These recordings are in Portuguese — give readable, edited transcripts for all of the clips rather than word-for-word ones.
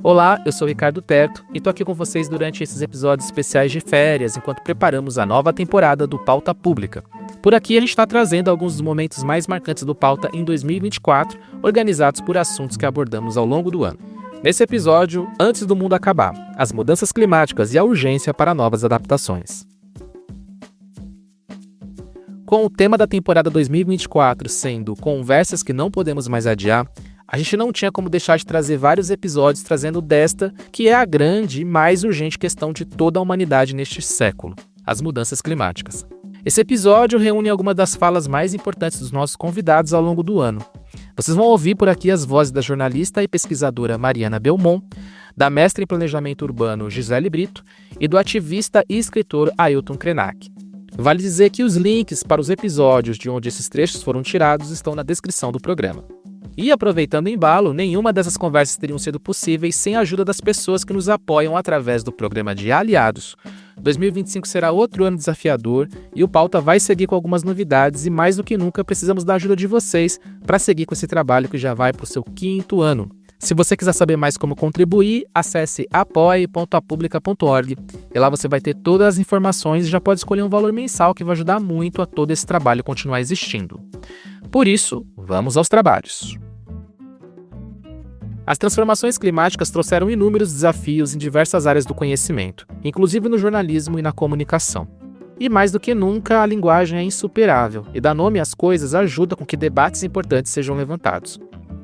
Olá, eu sou o Ricardo Terto e tô aqui com vocês durante esses episódios especiais de férias, enquanto preparamos a nova temporada do Pauta Pública. Por aqui a gente está trazendo alguns dos momentos mais marcantes do Pauta em 2024, organizados por assuntos que abordamos ao longo do ano. Nesse episódio, Antes do Mundo Acabar, as mudanças climáticas e a urgência para novas adaptações. Com o tema da temporada 2024 sendo Conversas que não podemos mais adiar, a gente não tinha como deixar de trazer vários episódios trazendo desta, que é a grande e mais urgente questão de toda a humanidade neste século, as mudanças climáticas. Esse episódio reúne algumas das falas mais importantes dos nossos convidados ao longo do ano. Vocês vão ouvir por aqui as vozes da jornalista e pesquisadora Mariana Belmont, da mestra em planejamento urbano Gisele Brito e do ativista e escritor Ailton Krenak. Vale dizer que os links para os episódios de onde esses trechos foram tirados estão na descrição do programa. E aproveitando o embalo, nenhuma dessas conversas teriam sido possíveis sem a ajuda das pessoas que nos apoiam através do programa de Aliados. 2025 será outro ano desafiador e o Pauta vai seguir com algumas novidades e mais do que nunca precisamos da ajuda de vocês para seguir com esse trabalho que já vai para o seu 5º ano. Se você quiser saber mais como contribuir, acesse apoie.apublica.org e lá você vai ter todas as informações e já pode escolher um valor mensal que vai ajudar muito a todo esse trabalho continuar existindo. Por isso, vamos aos trabalhos. As transformações climáticas trouxeram inúmeros desafios em diversas áreas do conhecimento, inclusive no jornalismo e na comunicação. E mais do que nunca, a linguagem é insuperável, e dar nome às coisas ajuda com que debates importantes sejam levantados.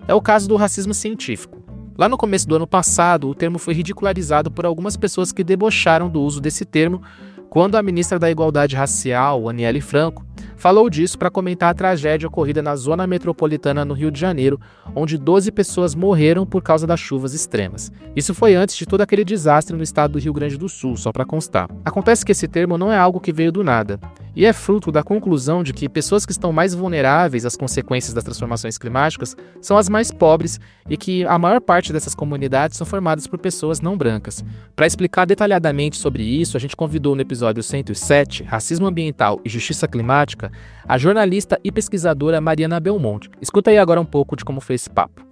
É o caso do racismo científico. Lá no começo do ano passado, o termo foi ridicularizado por algumas pessoas que debocharam do uso desse termo, quando a ministra da Igualdade Racial, Aniele Franco, falou disso para comentar a tragédia ocorrida na zona metropolitana no Rio de Janeiro, onde 12 pessoas morreram por causa das chuvas extremas. Isso foi antes de todo aquele desastre no estado do Rio Grande do Sul, só para constar. Acontece que esse termo não é algo que veio do nada, e é fruto da conclusão de que pessoas que estão mais vulneráveis às consequências das transformações climáticas são as mais pobres e que a maior parte dessas comunidades são formadas por pessoas não brancas. Para explicar detalhadamente sobre isso, a gente convidou no episódio 107, Racismo Ambiental e Justiça Climática, a jornalista e pesquisadora Mariana Belmont. Escuta aí agora um pouco de como foi esse papo.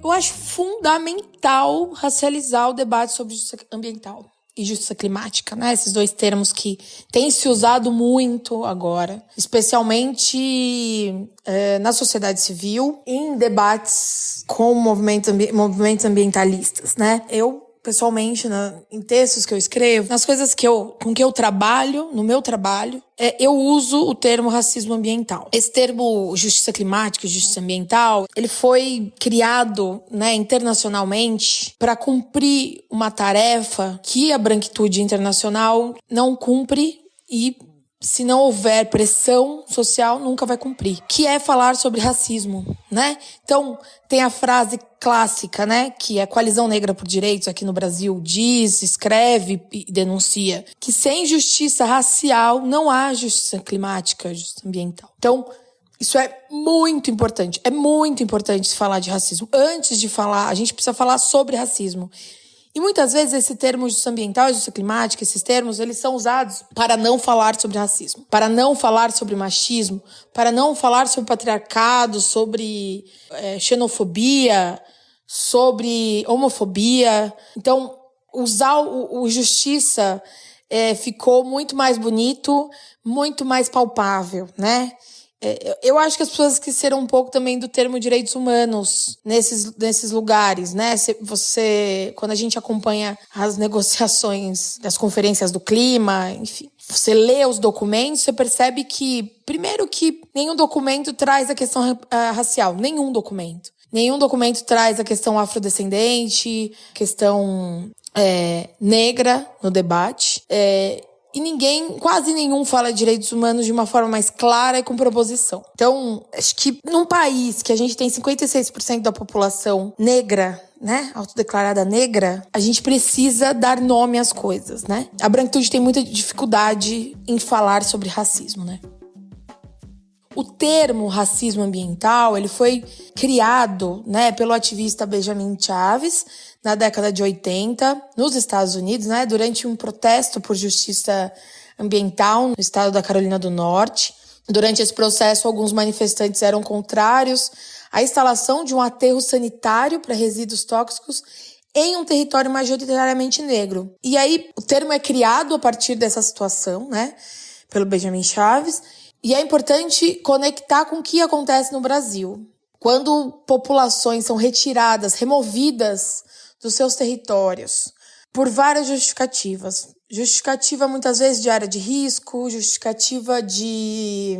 Eu acho fundamental racializar o debate sobre justiça ambiental e justiça climática, né? Esses dois termos que têm se usado muito agora, especialmente na sociedade civil, em debates com movimentos ambientalistas, né? Eu, pessoalmente, em textos que eu escrevo, nas coisas com que eu trabalho, no meu trabalho, eu uso o termo racismo ambiental. Esse termo justiça climática e justiça ambiental, ele foi criado, né, internacionalmente para cumprir uma tarefa que a branquitude internacional não cumpre e, se não houver pressão social, nunca vai cumprir, que é falar sobre racismo, né? Então, tem a frase clássica, né, que a Coalizão Negra por Direitos aqui no Brasil diz, escreve e denuncia, que sem justiça racial não há justiça climática, justiça ambiental. Então, isso é muito importante se falar de racismo. Antes de falar, a gente precisa falar sobre racismo. E muitas vezes esse termo justiça ambiental e justiça climática, esses termos, eles são usados para não falar sobre racismo, para não falar sobre machismo, para não falar sobre patriarcado, sobre xenofobia, sobre homofobia. Então, usar o justiça ficou muito mais bonito, muito mais palpável, né? Eu acho que as pessoas esqueceram um pouco também do termo direitos humanos nesses lugares, né? Quando a gente acompanha as negociações das conferências do clima, enfim, você lê os documentos, você percebe que, primeiro, que nenhum documento traz a questão racial, nenhum documento. Nenhum documento traz a questão afrodescendente, questão negra no debate. E quase nenhum fala de direitos humanos de uma forma mais clara e com proposição. Então, acho que num país que a gente tem 56% da população negra, né, autodeclarada negra, a gente precisa dar nome às coisas, né? A branquitude tem muita dificuldade em falar sobre racismo, né? O termo racismo ambiental, ele foi criado, né, pelo ativista Benjamin Chaves na década de 80, nos Estados Unidos, né, durante um protesto por justiça ambiental no estado da Carolina do Norte. Durante esse processo, alguns manifestantes eram contrários à instalação de um aterro sanitário para resíduos tóxicos em um território majoritariamente negro. E aí o termo é criado a partir dessa situação, né, pelo Benjamin Chaves, e é importante conectar com o que acontece no Brasil. Quando populações são retiradas, removidas dos seus territórios por várias justificativas. Justificativa muitas vezes de área de risco, justificativa de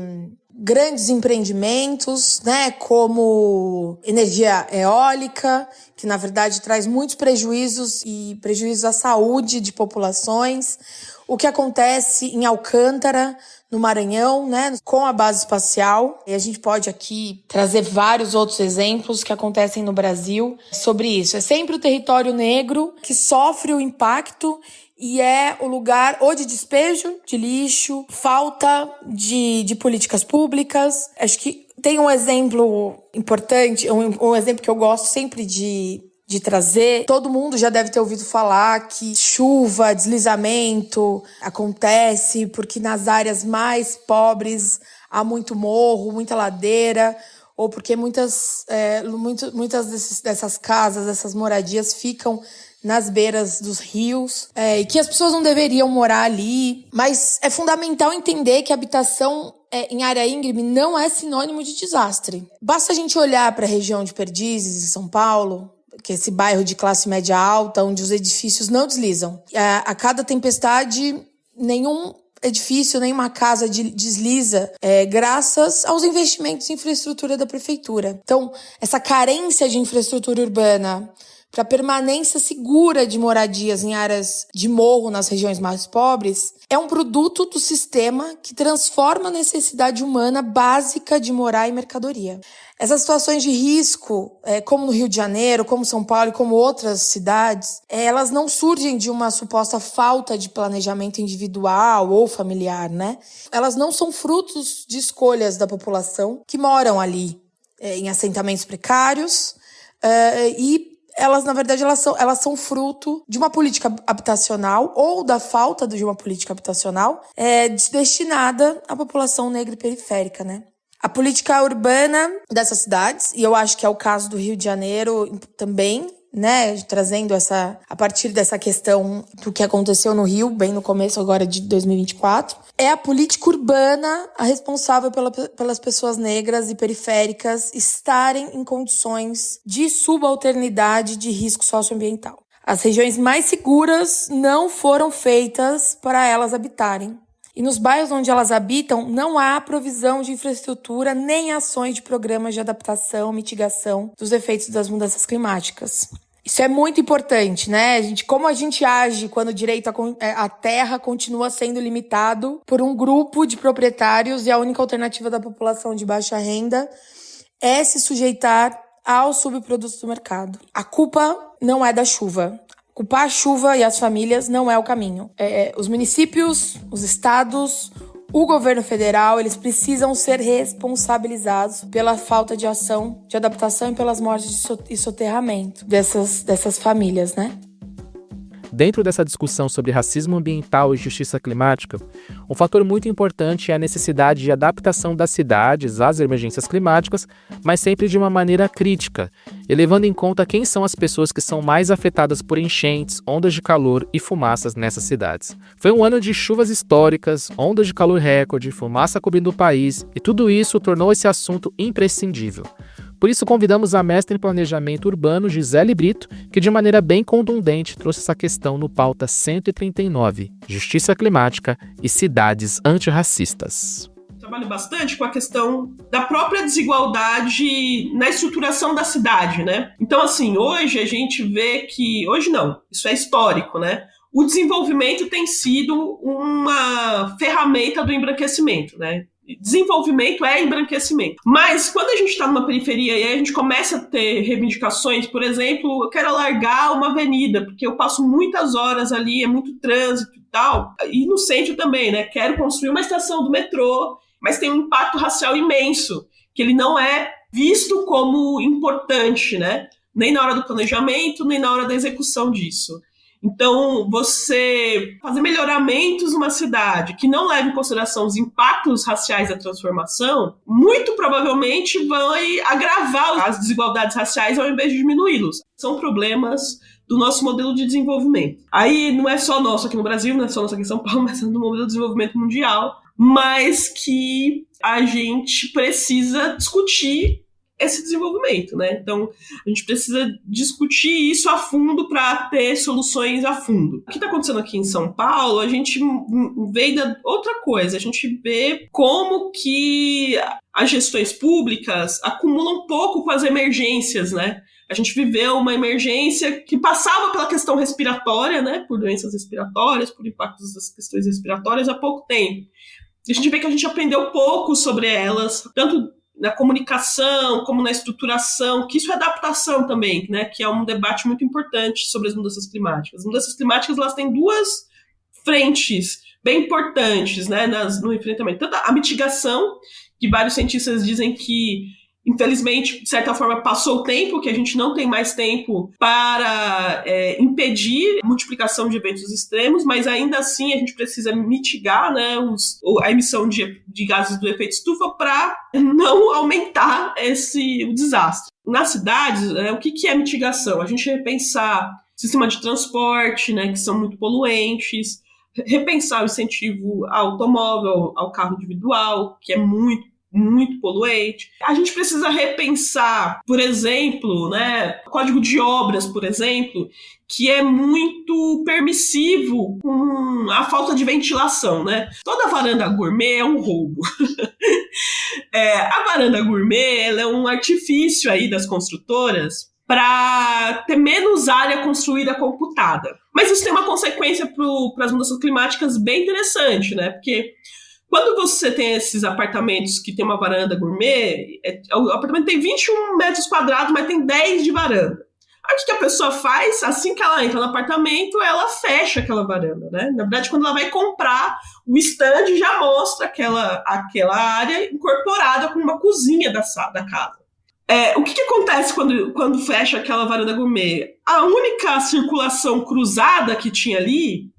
grandes empreendimentos, né, como energia eólica, que na verdade traz muitos prejuízos e prejuízos à saúde de populações. O que acontece em Alcântara, no Maranhão, né, com a base espacial. E a gente pode aqui trazer vários outros exemplos que acontecem no Brasil sobre isso. É sempre o território negro que sofre o impacto e é o lugar ou de despejo de lixo, falta de políticas públicas. Acho que tem um exemplo importante, um exemplo que eu gosto sempre de trazer. Todo mundo já deve ter ouvido falar que chuva, deslizamento acontece porque nas áreas mais pobres há muito morro, muita ladeira, ou porque muitas dessas casas, dessas moradias ficam nas beiras dos rios, e que as pessoas não deveriam morar ali. Mas é fundamental entender que a habitação em área íngreme não é sinônimo de desastre. Basta a gente olhar para a região de Perdizes, em São Paulo, que é esse bairro de classe média alta, onde os edifícios não deslizam. A cada tempestade, nenhum edifício, nenhuma casa desliza, graças aos investimentos em infraestrutura da prefeitura. Então, essa carência de infraestrutura urbana para permanência segura de moradias em áreas de morro nas regiões mais pobres é um produto do sistema que transforma a necessidade humana básica de morar e mercadoria. Essas situações de risco, como no Rio de Janeiro, como São Paulo e como outras cidades, elas não surgem de uma suposta falta de planejamento individual ou familiar, né? Elas não são frutos de escolhas da população que moram ali, em assentamentos precários, e elas, na verdade, elas são fruto de uma política habitacional ou da falta de uma política habitacional destinada à população negra e periférica, né? A política urbana dessas cidades, e eu acho que é o caso do Rio de Janeiro também, né, trazendo a partir dessa questão do que aconteceu no Rio, bem no começo agora de 2024, é a política urbana a responsável pelas pessoas negras e periféricas estarem em condições de subalternidade de risco socioambiental. As regiões mais seguras não foram feitas para elas habitarem. E nos bairros onde elas habitam, não há provisão de infraestrutura nem ações de programas de adaptação, mitigação dos efeitos das mudanças climáticas. Isso é muito importante, né? Como a gente age quando o direito à terra continua sendo limitado por um grupo de proprietários e a única alternativa da população de baixa renda é se sujeitar aos subprodutos do mercado. A culpa não é da chuva. Culpar a chuva e as famílias não é o caminho. Os municípios, os estados, o governo federal, eles precisam ser responsabilizados pela falta de ação, de adaptação e pelas mortes e soterramento dessas famílias, né? Dentro dessa discussão sobre racismo ambiental e justiça climática, um fator muito importante é a necessidade de adaptação das cidades às emergências climáticas, mas sempre de uma maneira crítica, e levando em conta quem são as pessoas que são mais afetadas por enchentes, ondas de calor e fumaças nessas cidades. Foi um ano de chuvas históricas, ondas de calor recorde, fumaça cobrindo o país, e tudo isso tornou esse assunto imprescindível. Por isso, convidamos a mestra em planejamento urbano, Gisele Brito, que de maneira bem contundente trouxe essa questão no pauta 139, Justiça Climática e Cidades Antirracistas. Trabalho bastante com a questão da própria desigualdade na estruturação da cidade, né? Então, assim, hoje a gente vê que... Hoje não, isso é histórico, né? O desenvolvimento tem sido uma ferramenta do embranquecimento, né? Desenvolvimento é embranquecimento. Mas quando a gente está numa periferia e aí a gente começa a ter reivindicações, por exemplo, eu quero alargar uma avenida, porque eu passo muitas horas ali, é muito trânsito e tal. E no centro também, né? Quero construir uma estação do metrô, mas tem um impacto racial imenso, que ele não é visto como importante, né? Nem na hora do planejamento, nem na hora da execução disso. Então, você fazer melhoramentos numa cidade que não leve em consideração os impactos raciais da transformação, muito provavelmente vai agravar as desigualdades raciais ao invés de diminuí-los. São problemas do nosso modelo de desenvolvimento. Aí não é só nosso aqui no Brasil, não é só nosso aqui em São Paulo, mas é do modelo de desenvolvimento mundial, mas que a gente precisa discutir esse desenvolvimento, né? Então, a gente precisa discutir isso a fundo para ter soluções a fundo. O que está acontecendo aqui em São Paulo, a gente vê outra coisa, a gente vê como que as gestões públicas acumulam pouco com as emergências, né? A gente viveu uma emergência que passava pela questão respiratória, né? Por doenças respiratórias, por impactos das questões respiratórias há pouco tempo. A gente vê que a gente aprendeu pouco sobre elas, tanto na comunicação, como na estruturação, que isso é adaptação também, né, que é um debate muito importante sobre as mudanças climáticas. As mudanças climáticas, elas têm duas frentes bem importantes, né, no enfrentamento. Tanto a mitigação, que vários cientistas dizem que, infelizmente, de certa forma, passou o tempo, que a gente não tem mais tempo para impedir a multiplicação de eventos extremos, mas ainda assim a gente precisa mitigar, né, a emissão de gases do efeito estufa para não aumentar o desastre. Nas cidades, o que é mitigação? A gente repensar sistema de transporte, né, que são muito poluentes, repensar o incentivo ao automóvel, ao carro individual, que é muito poluente. A gente precisa repensar, por exemplo, né, o Código de Obras, por exemplo, que é muito permissivo com a falta de ventilação, né? Toda varanda gourmet é um roubo. A varanda gourmet, ela é um artifício aí das construtoras para ter menos área construída computada. Mas isso tem uma consequência para as mudanças climáticas bem interessante, né? Porque quando você tem esses apartamentos que tem uma varanda gourmet, o apartamento tem 21 metros quadrados, mas tem 10 de varanda. Aí o que a pessoa faz? Assim que ela entra no apartamento, ela fecha aquela varanda, né? Na verdade, quando ela vai comprar, o stand já mostra aquela área incorporada com uma cozinha da casa. O que acontece quando fecha aquela varanda gourmet? A única circulação cruzada que tinha ali,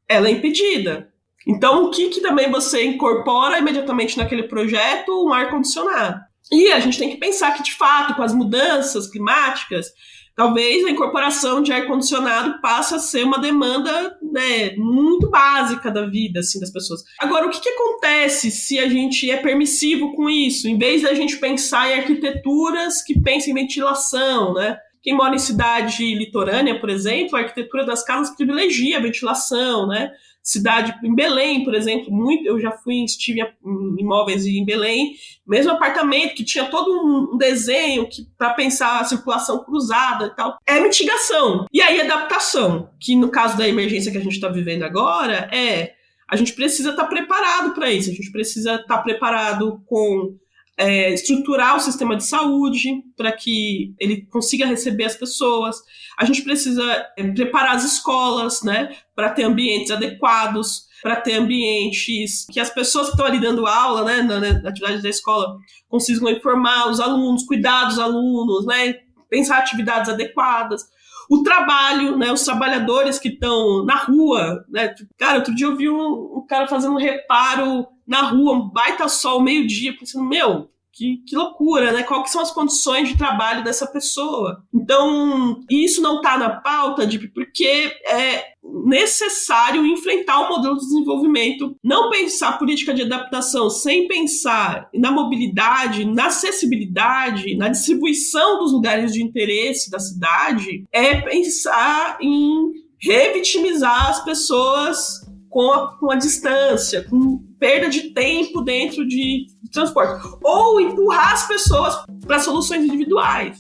ela é impedida. Então, o que também você incorpora imediatamente naquele projeto? Um ar-condicionado. E a gente tem que pensar que, de fato, com as mudanças climáticas, talvez a incorporação de ar-condicionado passe a ser uma demanda, né, muito básica da vida, assim, das pessoas. Agora, o que acontece se a gente é permissivo com isso? Em vez da gente pensar em arquiteturas que pensem em ventilação, né? Quem mora em cidade litorânea, por exemplo, a arquitetura das casas privilegia a ventilação, né? Cidade, em Belém, por exemplo, eu já estive em imóveis em Belém, mesmo apartamento que tinha todo um desenho para pensar a circulação cruzada e tal. É mitigação. E aí adaptação, que no caso da emergência que a gente está vivendo agora, a gente precisa estar preparado para isso, a gente precisa estar preparado com estruturar o sistema de saúde para que ele consiga receber as pessoas. A gente precisa preparar as escolas, né, para ter ambientes adequados, para ter ambientes que as pessoas que estão ali dando aula, né, na atividade da escola, consigam informar os alunos, cuidar dos alunos, né, pensar atividades adequadas. O trabalho, né, os trabalhadores que estão na rua, né, cara, outro dia eu vi um cara fazendo um reparo na rua, um baita sol, meio-dia, pensando, que loucura, né? Quais são as condições de trabalho dessa pessoa? Então, isso não está na pauta, porque é necessário enfrentar o modelo de desenvolvimento, não pensar política de adaptação sem pensar na mobilidade, na acessibilidade, na distribuição dos lugares de interesse da cidade, é pensar em revitimizar as pessoas com a distância, com perda de tempo dentro de transporte, ou empurrar as pessoas para soluções individuais.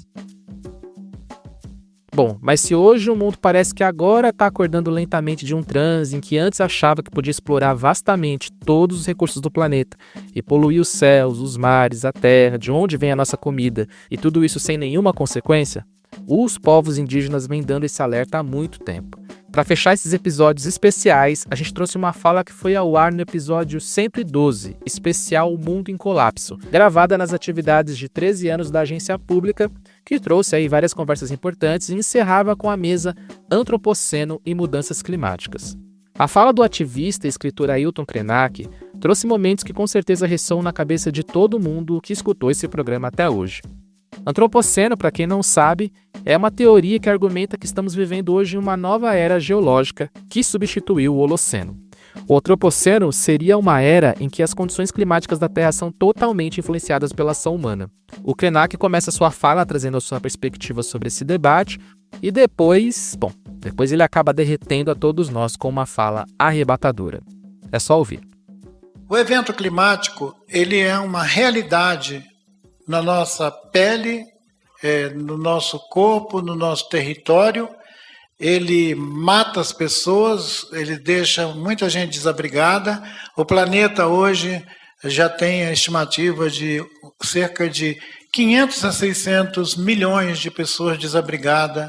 Bom, mas se hoje o mundo parece que agora está acordando lentamente de um transe em que antes achava que podia explorar vastamente todos os recursos do planeta e poluir os céus, os mares, a terra, de onde vem a nossa comida, e tudo isso sem nenhuma consequência, os povos indígenas vêm dando esse alerta há muito tempo. Para fechar esses episódios especiais, a gente trouxe uma fala que foi ao ar no episódio 112, especial Mundo em Colapso, gravada nas atividades de 13 anos da agência pública, que trouxe aí várias conversas importantes e encerrava com a mesa Antropoceno e Mudanças Climáticas. A fala do ativista e escritor Ailton Krenak trouxe momentos que com certeza ressoam na cabeça de todo mundo que escutou esse programa até hoje. Antropoceno, para quem não sabe, é uma teoria que argumenta que estamos vivendo hoje uma nova era geológica que substituiu o Holoceno. O Antropoceno seria uma era em que as condições climáticas da Terra são totalmente influenciadas pela ação humana. O Krenak começa sua fala trazendo a sua perspectiva sobre esse debate e depois ele acaba derretendo a todos nós com uma fala arrebatadora. É só ouvir. O evento climático, ele é uma realidade na nossa pele, no nosso corpo, no nosso território. Ele mata as pessoas, ele deixa muita gente desabrigada. O planeta hoje já tem a estimativa de cerca de 500 a 600 milhões de pessoas desabrigadas,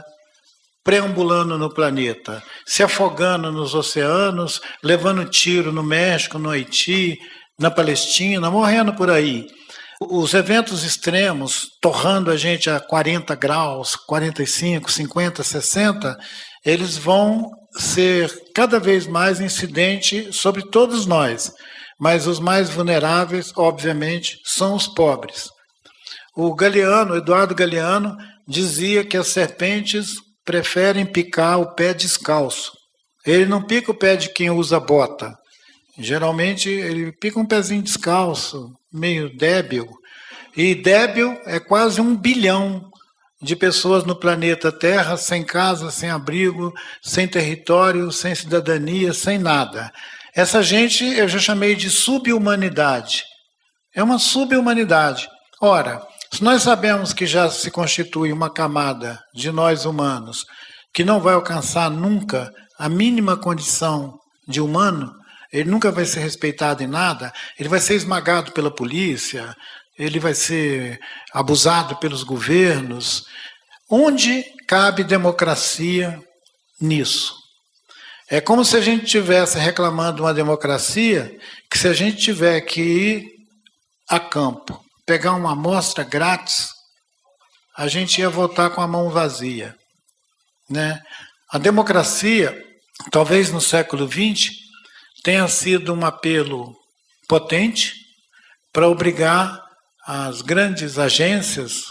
preambulando no planeta, se afogando nos oceanos, levando tiro no México, no Haiti, na Palestina, morrendo por aí. Os eventos extremos, torrando a gente a 40 graus, 45, 50, 60, eles vão ser cada vez mais incidentes sobre todos nós. Mas os mais vulneráveis, obviamente, são os pobres. O Eduardo Galeano, dizia que as serpentes preferem picar o pé descalço. Ele não pica o pé de quem usa bota. Geralmente ele pica um pezinho descalço, meio débil. E débil é quase 1 bilhão de pessoas no planeta Terra, sem casa, sem abrigo, sem território, sem cidadania, sem nada. Essa gente eu já chamei de subhumanidade. É uma subhumanidade. Ora, se nós sabemos que já se constitui uma camada de nós humanos que não vai alcançar nunca a mínima condição de humano, ele nunca vai ser respeitado em nada, ele vai ser esmagado pela polícia, ele vai ser abusado pelos governos. Onde cabe democracia nisso? É como se a gente estivesse reclamando de uma democracia que, se a gente tiver que ir a campo, pegar uma amostra grátis, a gente ia votar com a mão vazia, né? A democracia, talvez no século XX, tenha sido um apelo potente para obrigar as grandes agências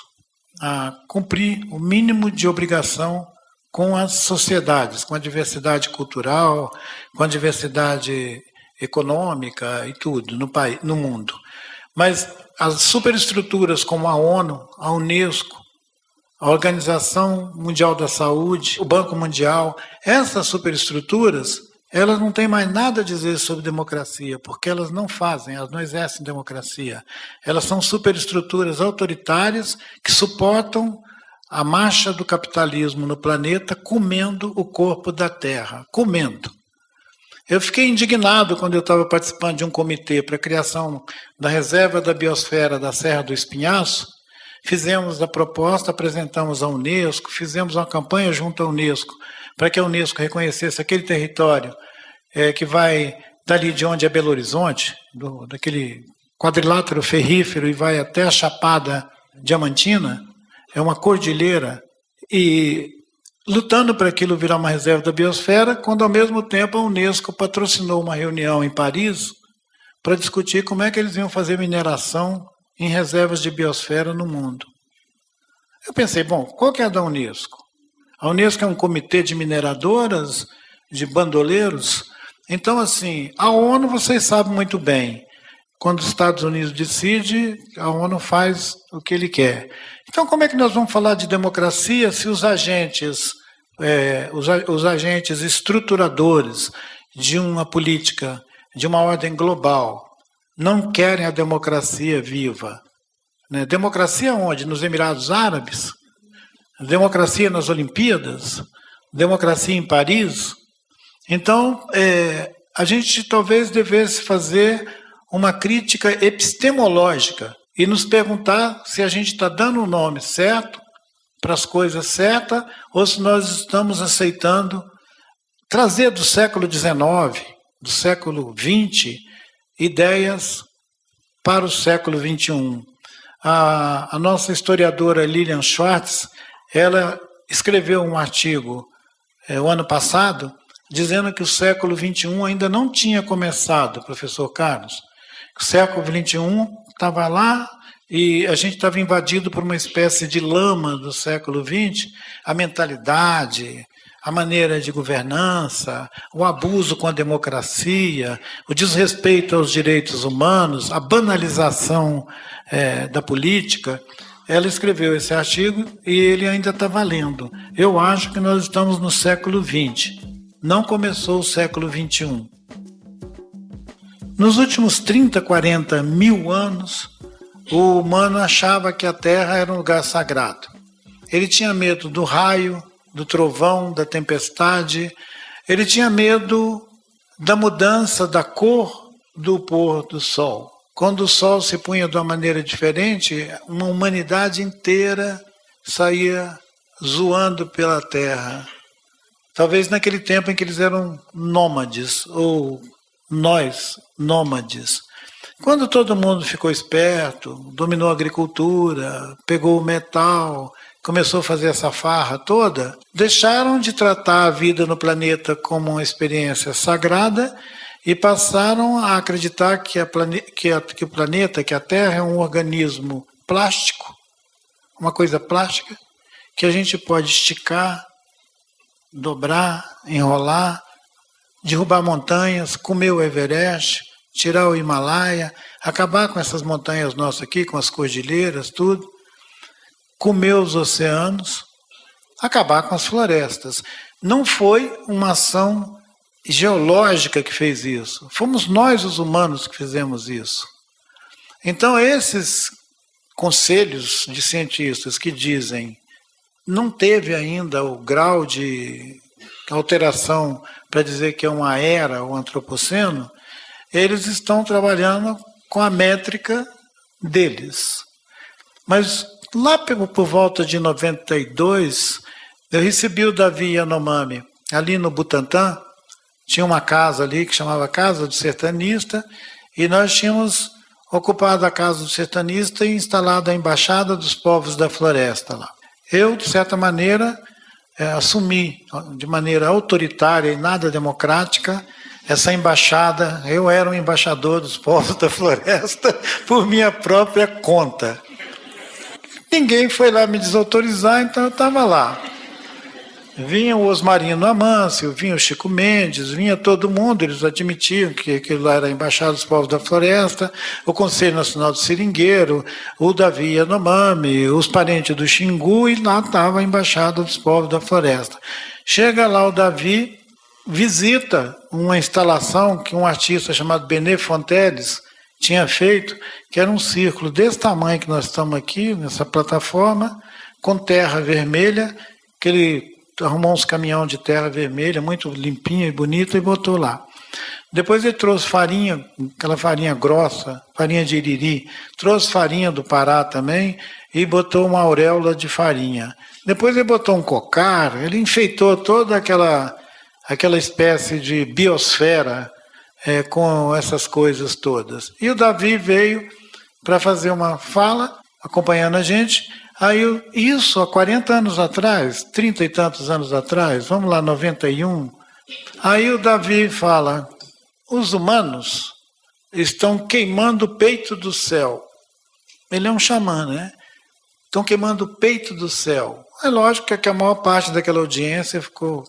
a cumprir o mínimo de obrigação com as sociedades, com a diversidade cultural, com a diversidade econômica e tudo no mundo. Mas as superestruturas como a ONU, a Unesco, a Organização Mundial da Saúde, o Banco Mundial, essas superestruturas, elas não têm mais nada a dizer sobre democracia, porque elas não exercem democracia. Elas são superestruturas autoritárias que suportam a marcha do capitalismo no planeta, comendo o corpo da Terra, comendo. Eu fiquei indignado quando eu estava participando de um comitê para a criação da reserva da biosfera da Serra do Espinhaço. Fizemos a proposta, apresentamos à Unesco, fizemos uma campanha junto à Unesco para que a Unesco reconhecesse aquele território que vai dali de onde é Belo Horizonte, daquele quadrilátero ferrífero e vai até a Chapada Diamantina, é uma cordilheira, e lutando para aquilo virar uma reserva da biosfera, quando ao mesmo tempo a Unesco patrocinou uma reunião em Paris para discutir como é que eles iam fazer mineração em reservas de biosfera no mundo. Eu pensei, bom, qual que é a da Unesco? A Unesco é um comitê de mineradoras, de bandoleiros. Então, assim, a ONU, vocês sabem muito bem, quando os Estados Unidos decide, a ONU faz o que ele quer. Então, como é que nós vamos falar de democracia se os agentes estruturadores de uma política, de uma ordem global, não querem a democracia viva? Né? Democracia onde? Nos Emirados Árabes? Democracia nas Olimpíadas? Democracia em Paris? Então, a gente talvez devesse fazer uma crítica epistemológica e nos perguntar se a gente está dando o nome certo para as coisas certas ou se nós estamos aceitando trazer do século XIX, do século XX, ideias para o século XXI. A nossa historiadora Lilian Schwartz, ela escreveu um artigo o ano passado, dizendo que o século XXI ainda não tinha começado, professor Carlos. O século XXI estava lá e a gente estava invadido por uma espécie de lama do século XX, a mentalidade, a maneira de governança, o abuso com a democracia, o desrespeito aos direitos humanos, a banalização da política. Ela escreveu esse artigo e ele ainda está valendo. Eu acho que nós estamos no século XX. Não começou o século XXI. Nos últimos 30, 40 mil anos, o humano achava que a Terra era um lugar sagrado. Ele tinha medo do raio, do trovão, da tempestade. Ele tinha medo da mudança da cor do pôr do sol. Quando o sol se punha de uma maneira diferente, uma humanidade inteira saía zoando pela terra. Talvez naquele tempo em que eles eram nômades, ou nós, nômades. Quando todo mundo ficou esperto, dominou a agricultura, pegou o metal, começou a fazer essa farra toda, deixaram de tratar a vida no planeta como uma experiência sagrada e passaram a acreditar que o planeta, que a Terra é um organismo plástico, uma coisa plástica, que a gente pode esticar, dobrar, enrolar, derrubar montanhas, comer o Everest, tirar o Himalaia, acabar com essas montanhas nossas aqui, com as cordilheiras, tudo, comer os oceanos, acabar com as florestas. Não foi uma ação geológica que fez isso. Fomos nós, os humanos, que fizemos isso. Então, esses conselhos de cientistas que dizem não teve ainda o grau de alteração para dizer que é uma era, o antropoceno, eles estão trabalhando com a métrica deles. Mas lá por volta de 92, eu recebi o Davi Yanomami, ali no Butantã. Tinha uma casa ali que chamava Casa do Sertanista, e nós tínhamos ocupado a Casa do Sertanista e instalado a Embaixada dos Povos da Floresta lá. Eu, de certa maneira, assumi de maneira autoritária e nada democrática essa embaixada. Eu era um embaixador dos povos da floresta por minha própria conta. Ninguém foi lá me desautorizar, então eu estava lá. Vinha o Osmarino Amâncio, vinha o Chico Mendes, vinha todo mundo, eles admitiam que aquilo lá era a Embaixada dos Povos da Floresta, o Conselho Nacional do Seringueiro, o Davi Yanomami, os parentes do Xingu, e lá estava a Embaixada dos Povos da Floresta. Chega lá o Davi, visita uma instalação que um artista chamado Benê Fonteles tinha feito, que era um círculo desse tamanho que nós estamos aqui, nessa plataforma, com terra vermelha, que ele arrumou uns caminhões de terra vermelha, muito limpinha e bonita, e botou lá. Depois ele trouxe farinha, aquela farinha grossa, farinha de iriri, trouxe farinha do Pará também, e botou uma auréola de farinha. Depois ele botou um cocar, ele enfeitou toda aquela espécie de biosfera com essas coisas todas. E o Davi veio para fazer uma fala, acompanhando a gente. Aí, isso há 40 anos atrás, 30 e tantos anos atrás, vamos lá, 91. Aí o Davi fala: os humanos estão queimando o peito do céu. Ele é um xamã, né? Estão queimando o peito do céu. É lógico que a maior parte daquela audiência ficou: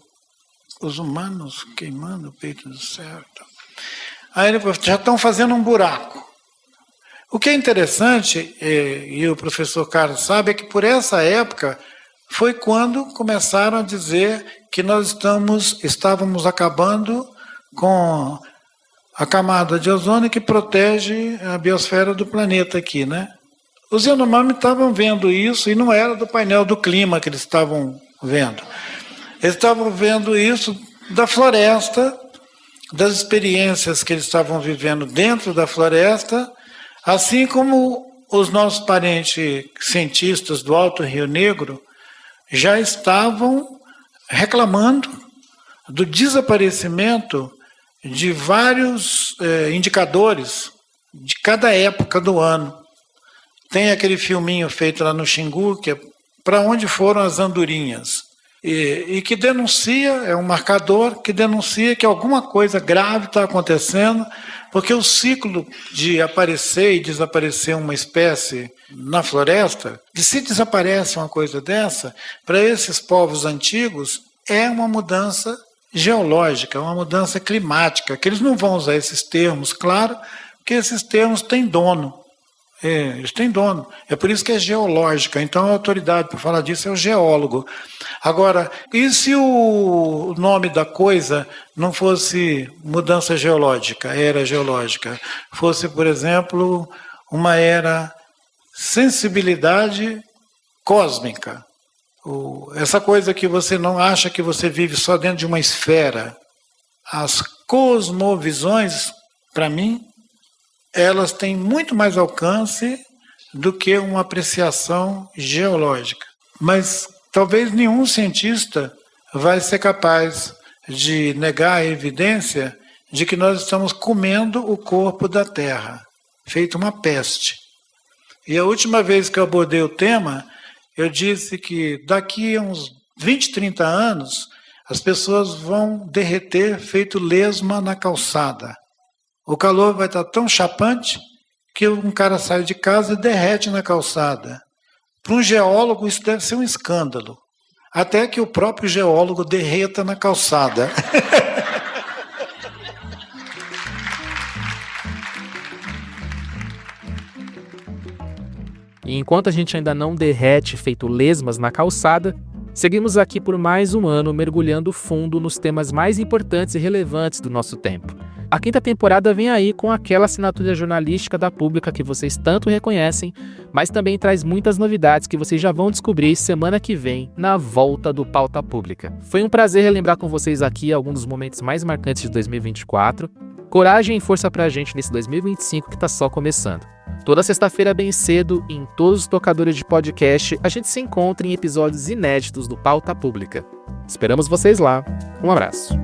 os humanos queimando o peito do céu. Aí ele falou: já estão fazendo um buraco. O que é interessante, e o professor Carlos sabe, é que por essa época foi quando começaram a dizer que nós estávamos acabando com a camada de ozônio que protege a biosfera do planeta aqui, né? Os Yanomami estavam vendo isso, e não era do painel do clima que eles estavam vendo. Eles estavam vendo isso da floresta, das experiências que eles estavam vivendo dentro da floresta, assim como os nossos parentes cientistas do Alto Rio Negro já estavam reclamando do desaparecimento de vários indicadores de cada época do ano. Tem aquele filminho feito lá no Xingu, que é Para Onde Foram as Andorinhas, e que denuncia, é um marcador que denuncia que alguma coisa grave está acontecendo, porque o ciclo de aparecer e desaparecer uma espécie na floresta, que se desaparece uma coisa dessa, para esses povos antigos, é uma mudança geológica, uma mudança climática, que eles não vão usar esses termos, claro, porque esses termos têm dono. Eles têm dono. É por isso que é geológica. Então a autoridade para falar disso é o geólogo. Agora, e se o nome da coisa não fosse mudança geológica, era geológica, fosse, por exemplo, uma era sensibilidade cósmica? Essa coisa que você não acha que você vive só dentro de uma esfera. As cosmovisões, para mim, elas têm muito mais alcance do que uma apreciação geológica. Mas talvez nenhum cientista vai ser capaz de negar a evidência de que nós estamos comendo o corpo da Terra, feito uma peste. E a última vez que eu abordei o tema, eu disse que daqui a uns 20, 30 anos, as pessoas vão derreter feito lesma na calçada. O calor vai estar tão chapante que um cara sai de casa e derrete na calçada. Para um geólogo isso deve ser um escândalo. Até que o próprio geólogo derreta na calçada. E enquanto a gente ainda não derrete feito lesmas na calçada, seguimos aqui por mais um ano mergulhando fundo nos temas mais importantes e relevantes do nosso tempo. A 5ª temporada vem aí com aquela assinatura jornalística da Pública que vocês tanto reconhecem, mas também traz muitas novidades que vocês já vão descobrir semana que vem na volta do Pauta Pública. Foi um prazer relembrar com vocês aqui alguns dos momentos mais marcantes de 2024. Coragem e força pra gente nesse 2025 que tá só começando. Toda sexta-feira bem cedo, em todos os tocadores de podcast, a gente se encontra em episódios inéditos do Pauta Pública. Esperamos vocês lá. Um abraço.